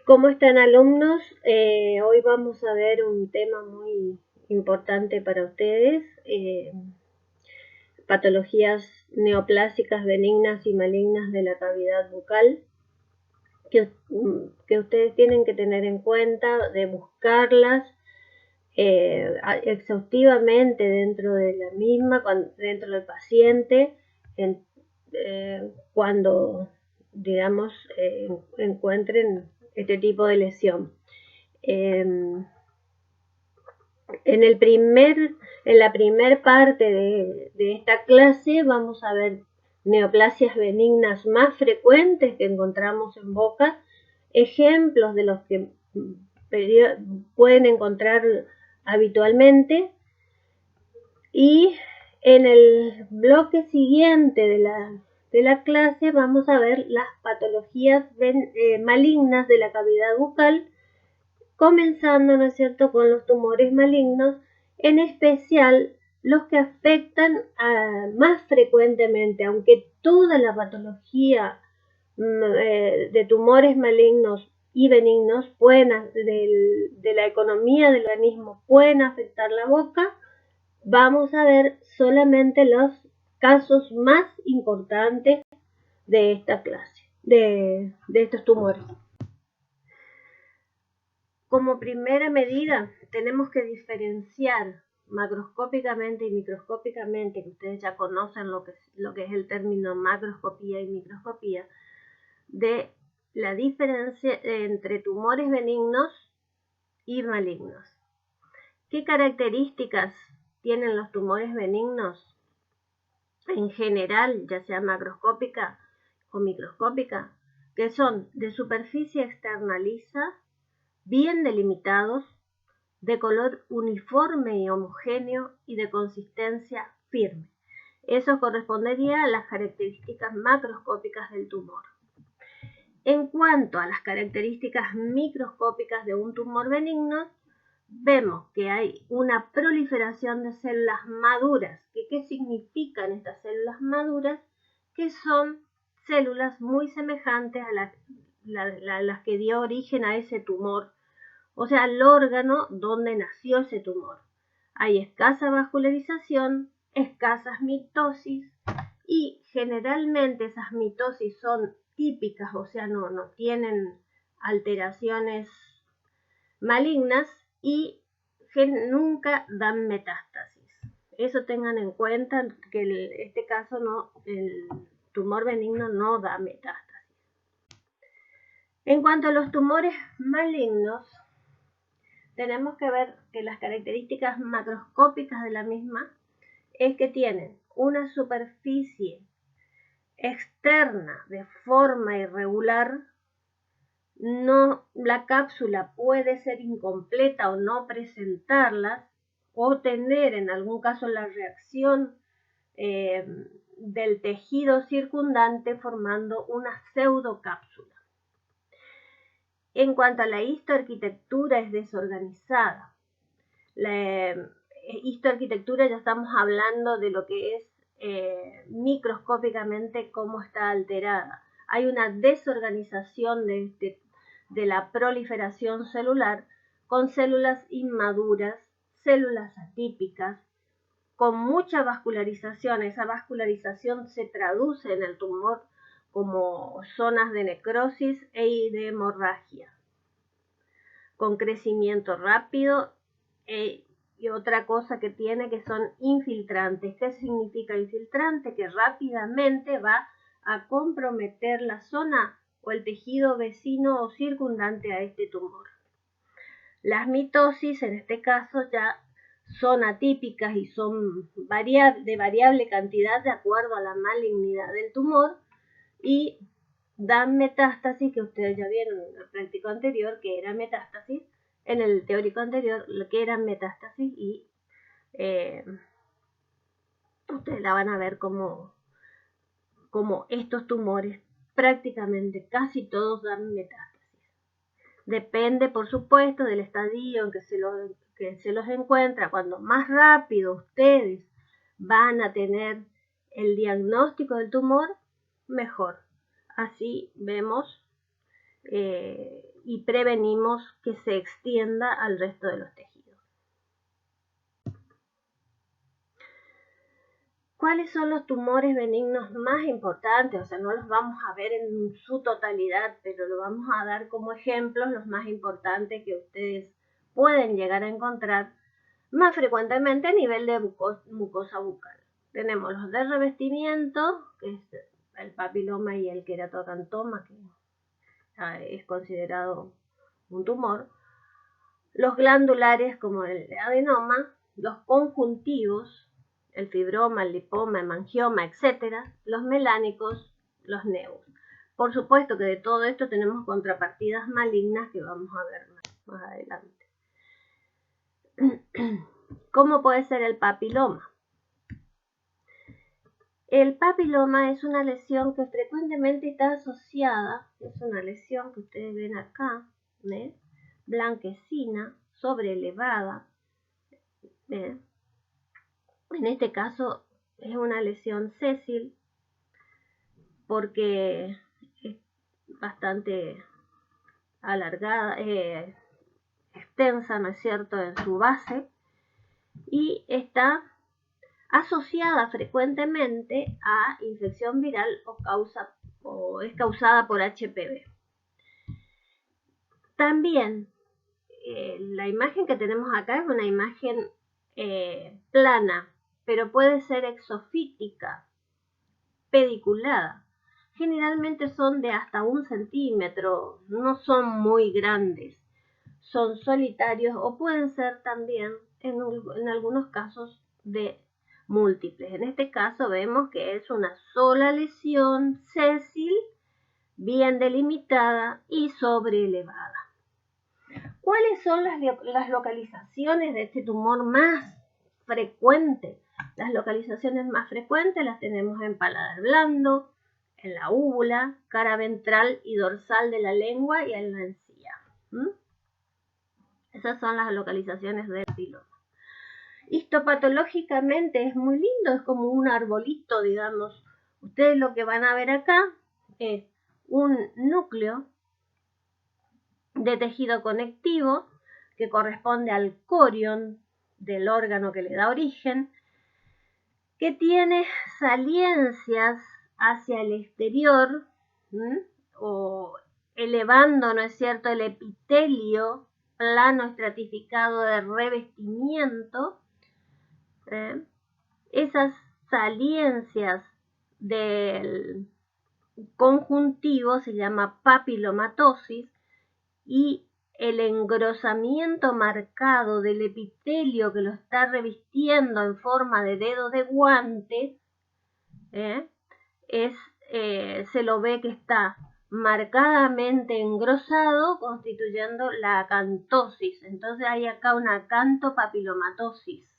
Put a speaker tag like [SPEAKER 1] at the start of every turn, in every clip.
[SPEAKER 1] ¿Cómo están, alumnos? Hoy vamos a ver un tema muy importante para ustedes, patologías neoplásicas benignas y malignas de la cavidad bucal, que ustedes tienen que tener en cuenta, de buscarlas exhaustivamente dentro de la misma, dentro del paciente, cuando, digamos, encuentren este tipo de lesión. En la primer parte de esta clase vamos a ver neoplasias benignas más frecuentes que encontramos en boca, ejemplos de los que pueden encontrar habitualmente, y en el bloque siguiente de la clase vamos a ver las patologías malignas de la cavidad bucal, comenzando, ¿no es cierto?, con los tumores malignos, en especial los que afectan más frecuentemente, aunque toda la patología de tumores malignos y benignos de la economía del organismo pueden afectar la boca. Vamos a ver solamente los casos más importantes de esta clase, de estos tumores. Como primera medida, tenemos que diferenciar macroscópicamente y microscópicamente, que ustedes ya conocen lo que es el término macroscopía y microscopía, de la diferencia entre tumores benignos y malignos. ¿Qué características tienen los tumores benignos? En general, ya sea macroscópica o microscópica, que son de superficie externa lisa, bien delimitados, de color uniforme y homogéneo y de consistencia firme. Eso correspondería a las características macroscópicas del tumor. En cuanto a las características microscópicas de un tumor benigno, vemos que hay una proliferación de células maduras. ¿Qué significan estas células maduras? Que son células muy semejantes a las que dio origen a ese tumor, o sea, al órgano donde nació ese tumor. Hay escasa vascularización, escasas mitosis, y generalmente esas mitosis son típicas, o sea, no tienen alteraciones malignas y nunca dan metástasis. Eso tengan en cuenta, que en este caso el tumor benigno no da metástasis. En cuanto a los tumores malignos, tenemos que ver que las características macroscópicas de la misma es que tienen una superficie externa de forma irregular. La cápsula puede ser incompleta o no presentarlas, o tener en algún caso la reacción del tejido circundante formando una pseudocápsula. En cuanto a la histoarquitectura, es desorganizada. La histoarquitectura, ya estamos hablando de lo que es microscópicamente cómo está alterada. Hay una desorganización de la proliferación celular, con células inmaduras, células atípicas, con mucha vascularización. Esa vascularización se traduce en el tumor como zonas de necrosis y de hemorragia, con crecimiento rápido, y otra cosa que tiene, que son infiltrantes. ¿Qué significa infiltrante? Que rápidamente va a comprometer la zona o el tejido vecino o circundante a este tumor. Las mitosis, en este caso, ya son atípicas y son de variable cantidad de acuerdo a la malignidad del tumor, y dan metástasis, que ustedes ya vieron en el práctico anterior que era metástasis, en el teórico anterior que eran metástasis, y ustedes la van a ver como estos tumores prácticamente casi todos dan metástasis. Depende, por supuesto, del estadio en que se los encuentra. Cuando más rápido ustedes van a tener el diagnóstico del tumor, mejor. Así vemos y prevenimos que se extienda al resto de los tejidos. ¿Cuáles son los tumores benignos más importantes? O sea, no los vamos a ver en su totalidad, pero lo vamos a dar como ejemplos los más importantes que ustedes pueden llegar a encontrar más frecuentemente a nivel de mucosa bucal. Tenemos los de revestimiento, que es el papiloma y el queratoacantoma, que es considerado un tumor. Los glandulares, como el adenoma, los conjuntivos, el fibroma, el lipoma, el hemangioma, etc. Los melánicos, los nevus. Por supuesto que de todo esto tenemos contrapartidas malignas que vamos a ver más adelante. ¿Cómo puede ser el papiloma? El papiloma es una lesión que frecuentemente está asociada, es una lesión que ustedes ven acá, ¿ves? Blanquecina, sobreelevada, ¿ves? En este caso es una lesión sésil porque es bastante alargada, extensa, ¿no es cierto?, en su base, y está asociada frecuentemente a infección viral o es causada por HPV. También la imagen que tenemos acá es una imagen plana, pero puede ser exofítica, pediculada. Generalmente son de hasta 1 centímetro, no son muy grandes, son solitarios o pueden ser también en algunos casos de múltiples. En este caso vemos que es una sola lesión sésil, bien delimitada y sobreelevada. ¿Cuáles son las localizaciones de este tumor más frecuentes? Las localizaciones más frecuentes las tenemos en paladar blando, en la úvula, cara ventral y dorsal de la lengua y en la encía. Esas son las localizaciones del papiloma. Histopatológicamente es muy lindo, es como un arbolito, digamos. Ustedes lo que van a ver acá es un núcleo de tejido conectivo que corresponde al corion del órgano que le da origen, que tiene saliencias hacia el exterior, o elevando, ¿no es cierto?, el epitelio plano estratificado de revestimiento. Esas saliencias del conjuntivo se llama papilomatosis, y el engrosamiento marcado del epitelio que lo está revistiendo en forma de dedo de guante, se lo ve que está marcadamente engrosado, constituyendo la acantosis. Entonces hay acá una acantopapilomatosis.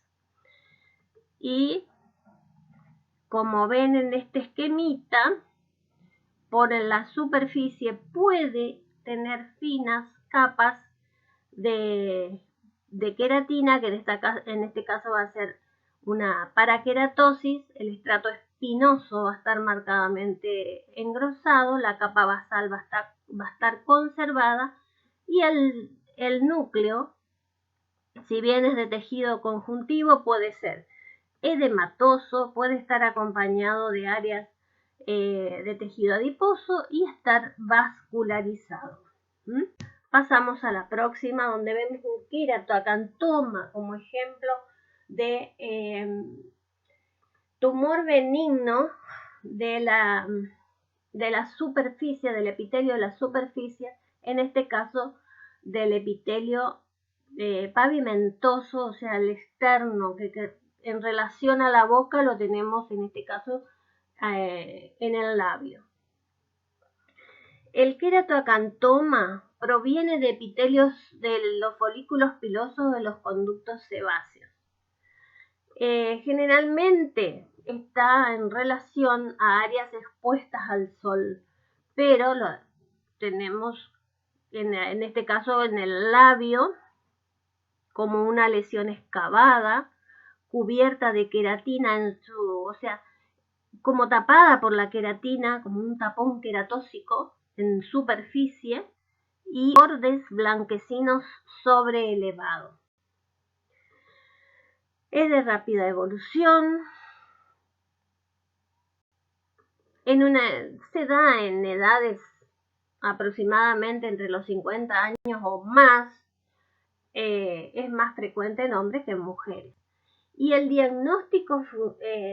[SPEAKER 1] Y como ven en este esquemita, por la superficie puede tener finas capas de queratina, que en este caso va a ser una paraqueratosis. El estrato espinoso va a estar marcadamente engrosado, la capa basal va a estar conservada, y el núcleo, si bien es de tejido conjuntivo, puede ser edematoso, puede estar acompañado de áreas de tejido adiposo y estar vascularizado. Pasamos a la próxima, donde vemos un queratoacantoma como ejemplo de tumor benigno de la superficie, del epitelio de la superficie, en este caso del epitelio pavimentoso, o sea, el externo, que en relación a la boca lo tenemos en este caso en el labio. El queratoacantoma proviene de epitelios de los folículos pilosos de los conductos sebáceos. Generalmente está en relación a áreas expuestas al sol, pero lo tenemos en este caso en el labio como una lesión excavada, cubierta de queratina o sea, como tapada por la queratina, como un tapón queratóxico en superficie, y bordes blanquecinos sobreelevados. Es de rápida evolución. Se da en edades aproximadamente entre los 50 años o más. Es más frecuente en hombres que en mujeres. Y el diagnóstico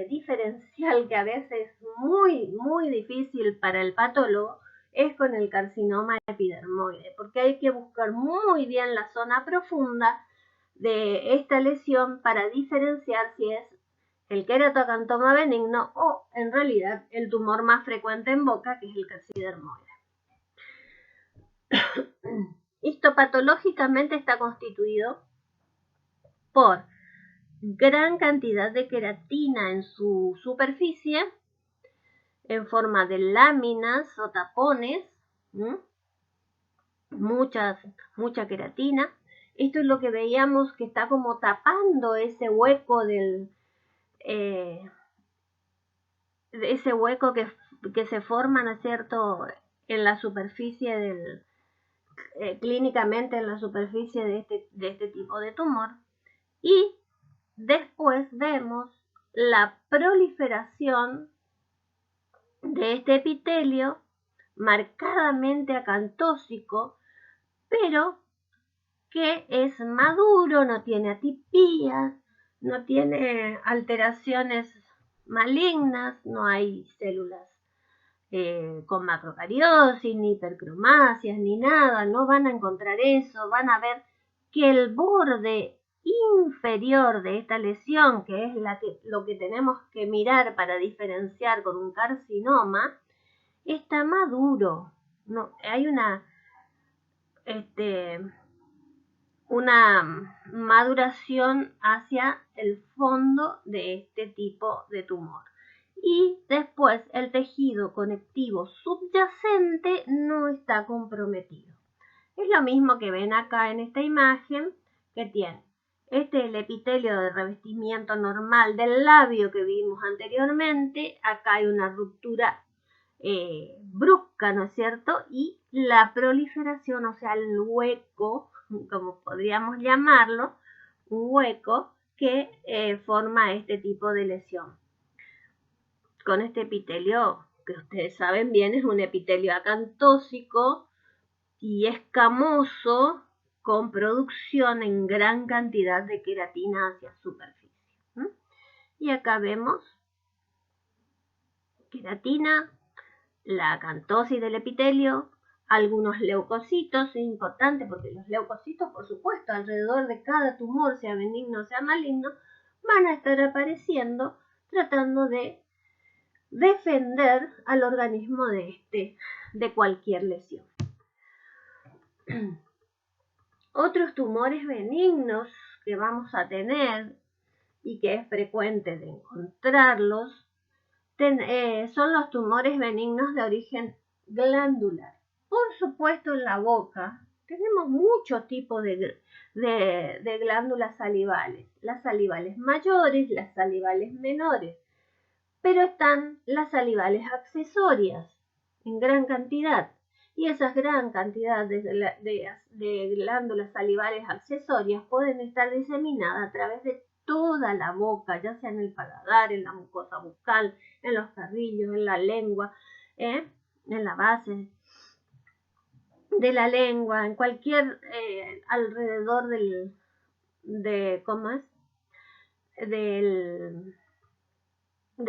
[SPEAKER 1] diferencial, que a veces es muy, muy difícil para el patólogo, es con el carcinoma epidermoide, porque hay que buscar muy bien la zona profunda de esta lesión para diferenciar si es el queratocantoma benigno o en realidad el tumor más frecuente en boca, que es el carcidermoide. Histopatológicamente está constituido por gran cantidad de queratina en su superficie, en forma de láminas o tapones, mucha queratina. Esto es lo que veíamos que está como tapando ese hueco ese hueco que se forma, ¿no es cierto?, en la superficie clínicamente en la superficie de este tipo de tumor. Y después vemos la proliferación de este epitelio marcadamente acantósico, pero que es maduro, no tiene atipías, no tiene alteraciones malignas, no hay células con macrocariosis, ni hipercromasias, ni nada, no van a encontrar eso, van a ver que el borde inferior de esta lesión, que es lo que tenemos que mirar para diferenciar con un carcinoma, está maduro. No, hay una maduración hacia el fondo de este tipo de tumor. Y después el tejido conectivo subyacente no está comprometido. Es lo mismo que ven acá en esta imagen, que tiene el epitelio de revestimiento normal del labio que vimos anteriormente. Acá hay una ruptura brusca, ¿no es cierto? Y la proliferación, o sea, el hueco, como podríamos llamarlo, un hueco que forma este tipo de lesión. Con este epitelio, que ustedes saben bien, es un epitelio acantósico y escamoso, con producción en gran cantidad de queratina hacia superficie. Y acá vemos queratina, la acantosis del epitelio, algunos leucocitos. Es importante porque los leucocitos, por supuesto, alrededor de cada tumor, sea benigno o sea maligno, van a estar apareciendo tratando de defender al organismo de cualquier lesión. Otros tumores benignos que vamos a tener y que es frecuente de encontrarlos son los tumores benignos de origen glandular. Por supuesto, en la boca tenemos muchos tipos de glándulas salivales. Las salivales mayores, las salivales menores. Pero están las salivales accesorias en gran cantidad. Y esas gran cantidad de glándulas salivales accesorias pueden estar diseminadas a través de toda la boca, ya sea en el paladar, en la mucosa bucal, en los carrillos, en la lengua, en la base de la lengua, en cualquier alrededor de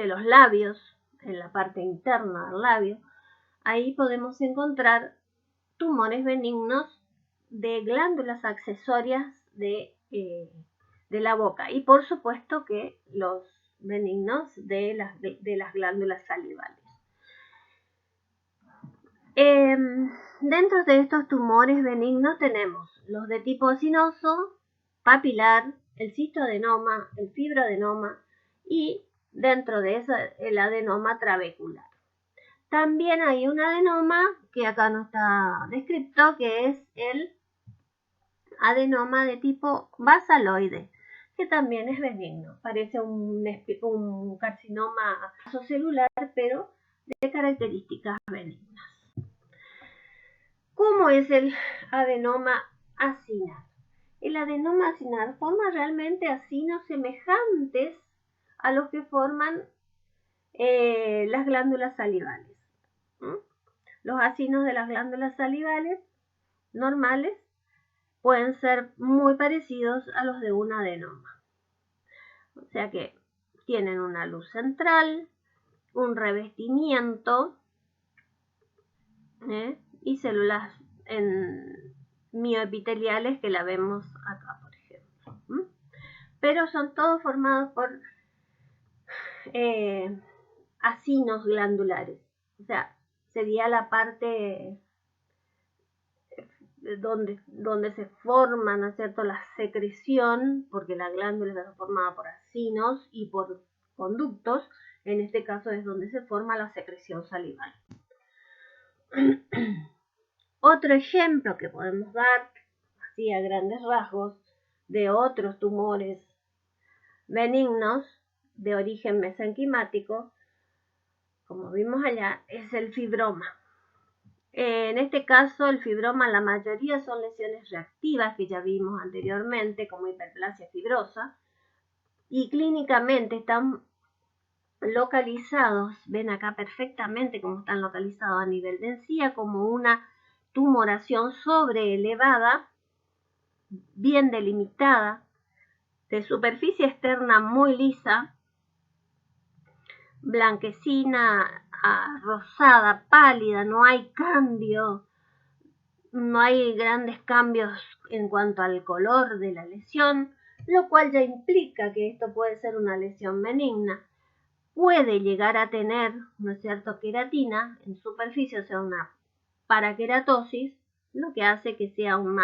[SPEAKER 1] los labios, en la parte interna del labio. Ahí podemos encontrar tumores benignos de glándulas accesorias de la boca, y por supuesto que los benignos de las glándulas salivales. Dentro de estos tumores benignos tenemos los de tipo acinoso, papilar, el cistoadenoma, el fibroadenoma y dentro de eso el adenoma trabecular. También hay un adenoma que acá no está descrito, que es el adenoma de tipo basaloide, que también es benigno. Parece un carcinoma vasocelular, pero de características benignas. ¿Cómo ¿Cómo es el adenoma acinar? El adenoma acinar forma realmente acinos semejantes a los que forman las glándulas salivales. Los acinos de las glándulas salivales normales pueden ser muy parecidos a los de un adenoma. O sea que tienen una luz central, un revestimiento y células mioepiteliales que la vemos acá, por ejemplo. Pero son todos formados por acinos glandulares. O sea, sería la parte donde se forma, ¿no es cierto?, la secreción, porque la glándula está formada por acinos y por conductos. En este caso es donde se forma la secreción salival. Otro ejemplo que podemos dar, así a grandes rasgos, de otros tumores benignos de origen mesenquimático, como vimos allá, es el fibroma. En este caso, el fibroma, la mayoría son lesiones reactivas que ya vimos anteriormente, como hiperplasia fibrosa, y clínicamente están localizados, ven acá perfectamente cómo están localizados a nivel de encía, como una tumoración sobreelevada, bien delimitada, de superficie externa muy lisa, blanquecina a rosada, pálida, no hay cambio, no hay grandes cambios en cuanto al color de la lesión, lo cual ya implica que esto puede ser una lesión benigna. Puede llegar a tener, ¿no es cierto?, queratina en superficie, o sea, una paraqueratosis, lo que hace que sea un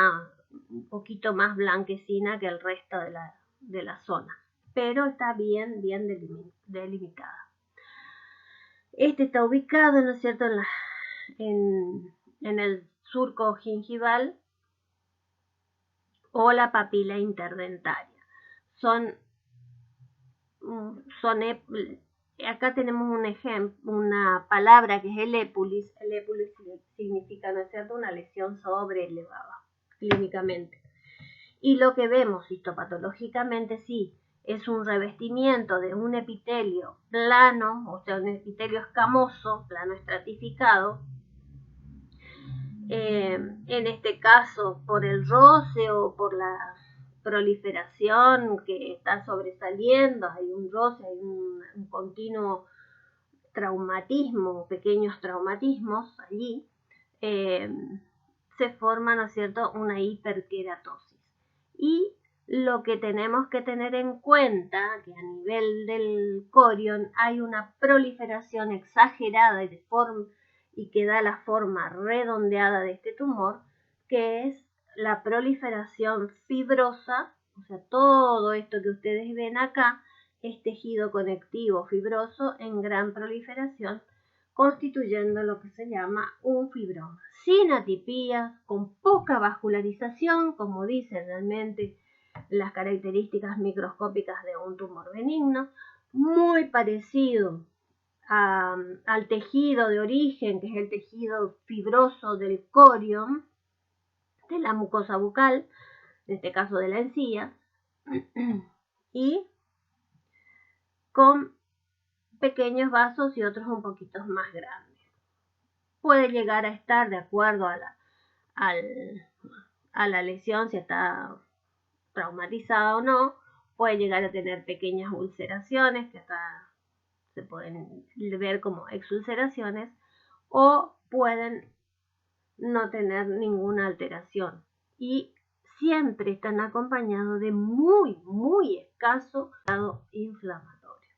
[SPEAKER 1] poquito más blanquecina que el resto de la zona, pero está bien delimitada. Este está ubicado, ¿no es cierto?, en el surco gingival o la papila interdentaria. Acá tenemos un ejemplo, una palabra que es el épulis. El épulis significa, ¿no es cierto?, una lesión sobreelevada clínicamente. Y lo que vemos histopatológicamente sí es un revestimiento de un epitelio plano, o sea, un epitelio escamoso, plano estratificado. En este caso, por el roce o por la proliferación que está sobresaliendo, hay un roce, hay un continuo traumatismo, pequeños traumatismos allí, se forma, ¿no es cierto?, una hiperkeratosis. Y lo que tenemos que tener en cuenta, que a nivel del corion hay una proliferación exagerada y que da la forma redondeada de este tumor, que es la proliferación fibrosa, o sea, todo esto que ustedes ven acá es tejido conectivo fibroso en gran proliferación, constituyendo lo que se llama un fibroma, sin atipías, con poca vascularización, como dicen realmente las características microscópicas de un tumor benigno, muy parecido al tejido de origen, que es el tejido fibroso del corion, de la mucosa bucal, en este caso de la encía, y con pequeños vasos y otros un poquito más grandes. Puede llegar a estar, de acuerdo a la lesión, si está traumatizada o no, puede llegar a tener pequeñas ulceraciones que hasta se pueden ver como exulceraciones, o pueden no tener ninguna alteración y siempre están acompañados de muy escaso grado inflamatorio.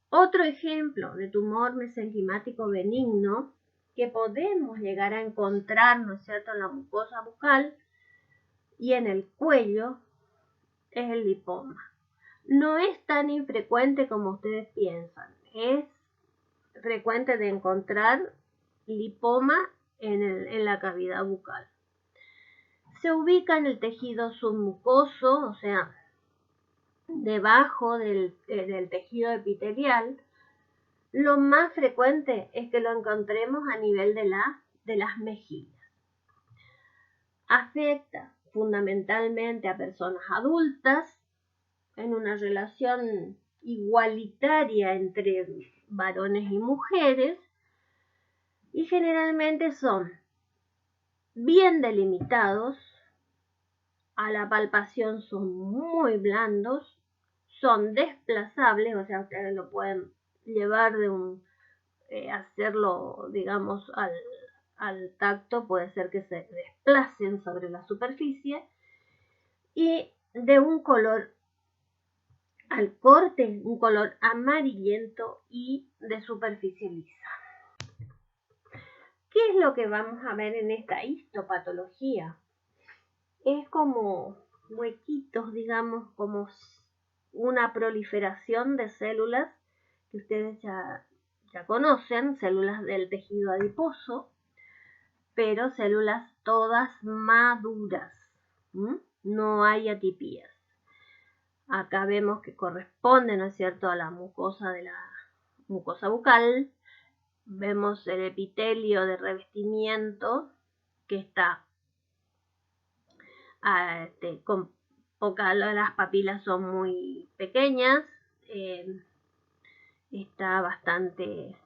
[SPEAKER 1] Otro ejemplo de tumor mesenquimático benigno que podemos llegar a encontrar, ¿no es cierto?, en la mucosa bucal y en el cuello es el lipoma. No es tan infrecuente como ustedes piensan. Es frecuente de encontrar lipoma en la cavidad bucal. Se ubica en el tejido submucoso, o sea, debajo del tejido epitelial, Lo más frecuente es que lo encontremos a nivel de las mejillas. Afecta fundamentalmente a personas adultas en una relación igualitaria entre varones y mujeres y generalmente son bien delimitados, a la palpación son muy blandos, son desplazables, o sea, ustedes lo pueden llevar hacerlo, digamos, al tacto, puede ser que se desplacen sobre la superficie, y de un color al corte, un color amarillento y de superficie lisa. ¿Qué es lo que vamos a ver en esta histopatología? Es como huequitos, digamos, como una proliferación de células que ustedes ya conocen, células del tejido adiposo, pero células todas maduras. No hay atipías. Acá vemos que corresponde, ¿no es cierto?, a la mucosa de la mucosa bucal. Vemos el epitelio de revestimiento que está con las papilas son muy pequeñas, está bastante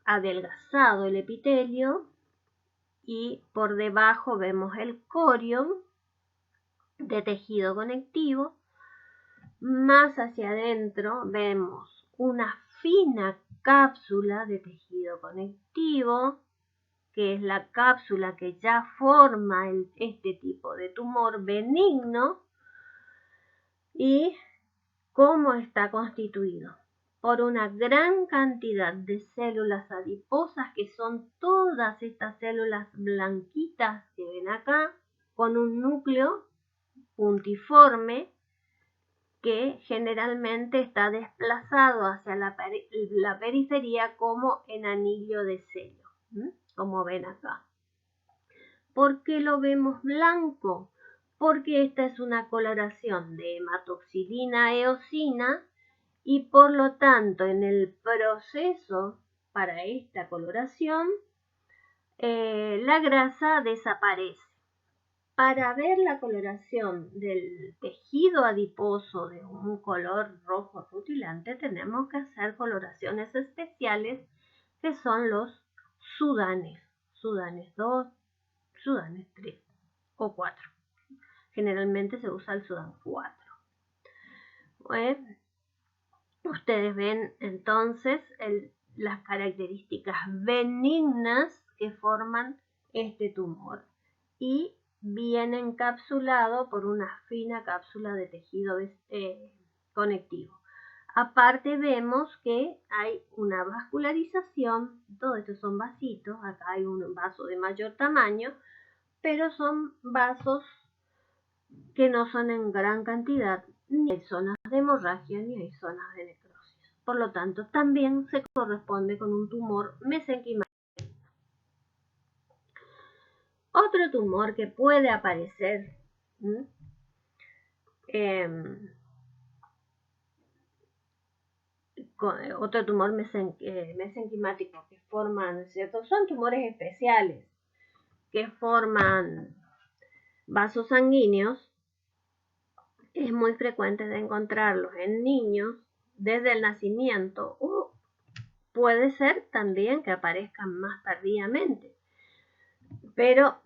[SPEAKER 1] adelgazado el epitelio y por debajo vemos el corium de tejido conectivo. Más hacia adentro vemos una fina cápsula de tejido conectivo, que es la cápsula que ya forma este tipo de tumor benigno. ¿Y cómo está constituido? Por una gran cantidad de células adiposas, que son todas estas células blanquitas que ven acá, con un núcleo puntiforme que generalmente está desplazado hacia la periferia como en anillo de sello, como ven acá. ¿Por qué lo vemos blanco? Porque esta es una coloración de hematoxilina eosina y por lo tanto en el proceso para esta coloración la grasa desaparece. Para ver la coloración del tejido adiposo de un color rojo rutilante tenemos que hacer coloraciones especiales que son los sudanes. Sudanes 2, sudanes 3 o 4. Generalmente se usa el sudán 4. Ustedes ven entonces las características benignas que forman este tumor y viene encapsulado por una fina cápsula de tejido conectivo. Aparte vemos que hay una vascularización, todos estos son vasitos, acá hay un vaso de mayor tamaño, pero son vasos que no son en gran cantidad, ni hay zonas de hemorragia ni hay zonas de necrosis. Por lo tanto, también se corresponde con un tumor mesenquimático. Otro tumor que puede aparecer, otro tumor mesenquimático que forman, ¿cierto? Son tumores especiales que forman vasos sanguíneos. Es muy frecuente de encontrarlos en niños desde el nacimiento o puede ser también que aparezcan más tardíamente, pero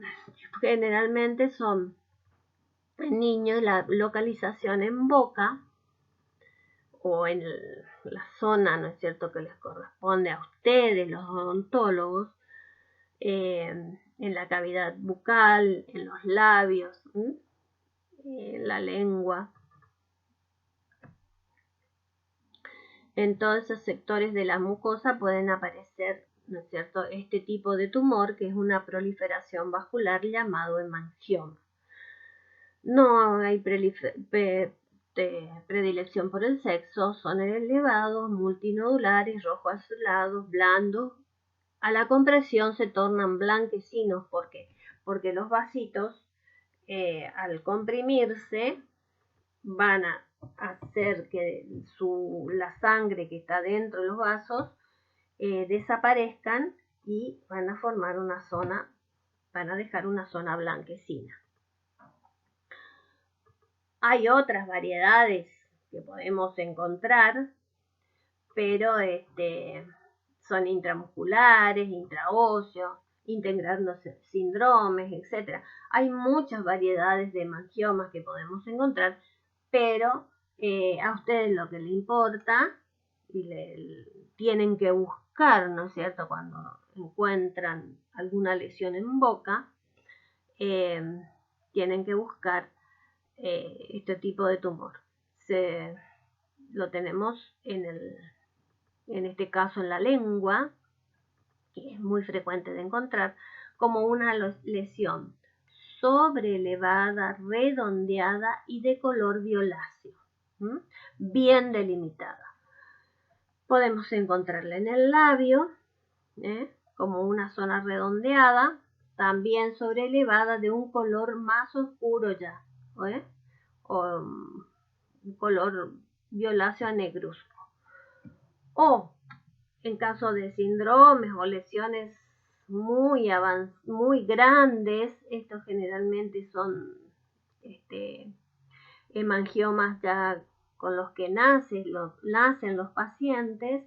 [SPEAKER 1] generalmente son en niños. La localización en boca o en la zona, ¿no es cierto?, que les corresponde a ustedes, los odontólogos, en la cavidad bucal, en los labios, en la lengua. En todos esos sectores de la mucosa pueden aparecer, ¿no es cierto?, este tipo de tumor, que es una proliferación vascular llamado hemangioma. No hay predilección por el sexo, son elevados, multinodulares, rojo azulados, blandos. A la compresión se tornan blanquecinos. ¿Por qué? Porque los vasitos al comprimirse van a hacer que la sangre que está dentro de los vasos desaparezcan y van a formar una zona, van a dejar una zona blanquecina. Hay otras variedades que podemos encontrar, pero son intramusculares, intraóseos, integrándose síndromes, etc. Hay muchas variedades de hemangiomas que podemos encontrar, pero a ustedes lo que les importa y tienen que buscar, ¿no es cierto?, cuando encuentran alguna lesión en boca, tienen que buscar este tipo de tumor. Lo tenemos en este caso en la lengua, que es muy frecuente de encontrar, como una lesión sobreelevada, redondeada y de color violáceo, bien delimitada. Podemos encontrarla en el labio, como una zona redondeada, también sobreelevada de un color más oscuro ya, o un color violáceo a negruzco. O en caso de síndromes o lesiones muy grandes, estos generalmente son hemangiomas ya con los que nacen los pacientes,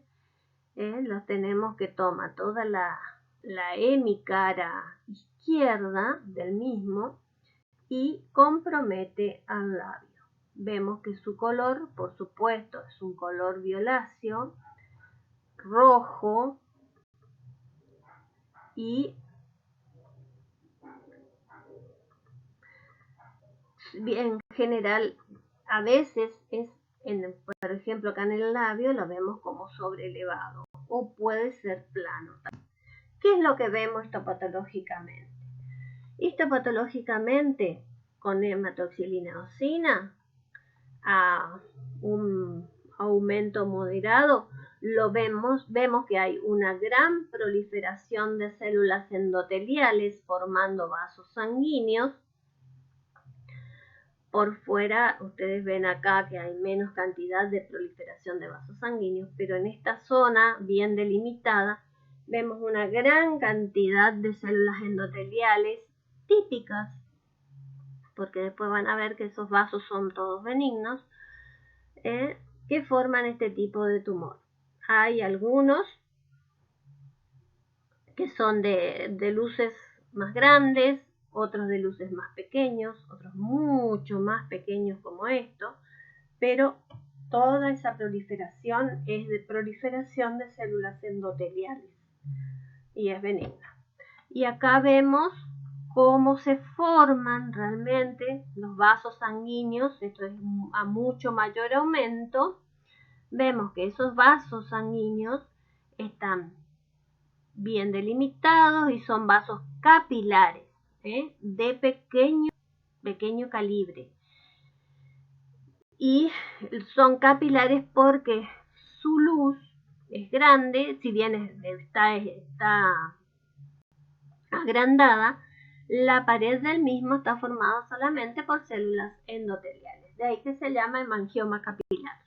[SPEAKER 1] los tenemos que tomar toda la hemicara izquierda del mismo y compromete al labio. Vemos que su color, por supuesto, es un color violáceo, rojo y en general a veces es, por ejemplo acá en el labio lo vemos como sobreelevado o puede ser plano. ¿Qué es lo que vemos histopatológicamente? Histopatológicamente con hematoxilina eosina a un aumento moderado vemos que hay una gran proliferación de células endoteliales formando vasos sanguíneos. Por fuera ustedes ven acá que hay menos cantidad de proliferación de vasos sanguíneos, pero en esta zona bien delimitada vemos una gran cantidad de células endoteliales típicas, porque después van a ver que esos vasos son todos benignos, que forman este tipo de tumor. Hay algunos que son de luces más grandes, otros de luces más pequeños, otros mucho más pequeños como esto, pero toda esa proliferación es de proliferación de células endoteliales y es benigna. Y acá vemos cómo se forman realmente los vasos sanguíneos, esto es a mucho mayor aumento. Vemos que esos vasos sanguíneos están bien delimitados y son vasos capilares, de pequeño calibre. Y son capilares porque su luz es grande, si bien está agrandada, la pared del mismo está formada solamente por células endoteliales. De ahí que se llama hemangioma capilar.